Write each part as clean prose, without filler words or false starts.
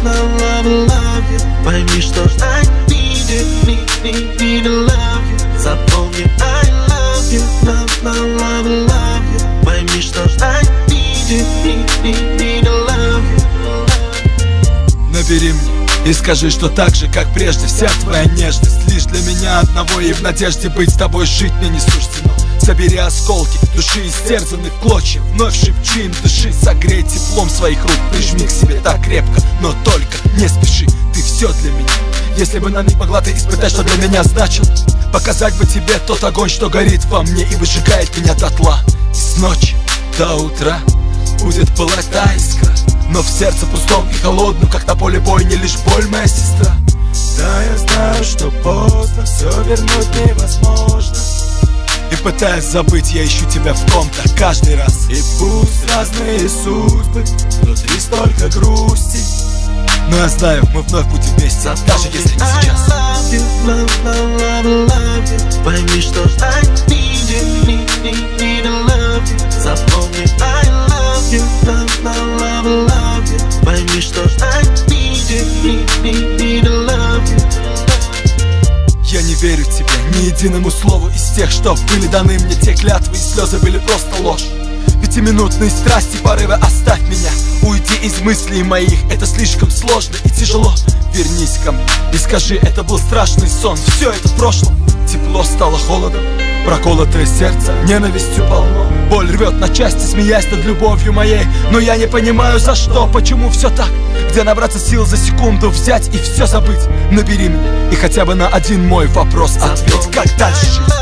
love you. Пойми, что I need to love you. Запомни, I love you, love you. Пойми, что I need to love you. Набери мне и скажи, что так же, как прежде, вся твоя нежность лишь для меня одного, и в надежде быть с тобой жить мне не суждено. Собери осколки души, истерзанные в клочья, вновь шепчи им, дыши, согрей теплом своих рук, прижми к себе так крепко, но только не спеши, ты все для меня. Если бы на миг могла ты испытать, что для меня значил, показать бы тебе тот огонь, что горит во мне и выжигает меня дотла. И с ночи до утра будет пылать та искра, но в сердце пустом и холодном, как на поле бойни, лишь боль, моя сестра. Да, я знаю, что поздно, все вернуть невозможно. И пытаясь забыть, я ищу тебя в ком-то каждый раз. И пусть разные судьбы, внутри столько грусти, но я знаю, мы вновь будем вместе, даже если не сейчас. Пойми, что I need to love you. Запомни, I love you, love you. Пойми, что I need to love you. Я не верю тебе ни единому слову из тех, что были даны мне. Те клятвы и слезы были просто ложь. Пятиминутные страсти, порывы, оставь меня. Уйди из мыслей моих, это слишком сложно и тяжело. Вернись ко мне и скажи, это был страшный сон. Все это в прошлом. Тепло стало холодом, проколотое сердце ненавистью полно. Боль рвет на части, смеясь над любовью моей. Но я не понимаю, за что, почему все так. Где набраться сил за секунду, взять и все забыть. Набери меня и хотя бы на один мой вопрос ответь, как дальше жить.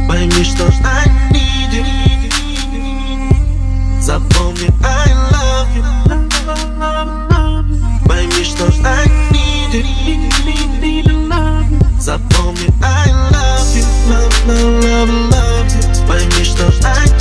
Пойми, что I need you. Запомни, I love you. Пойми, что I need you. Запомни, I love you, love you. Пойми, что I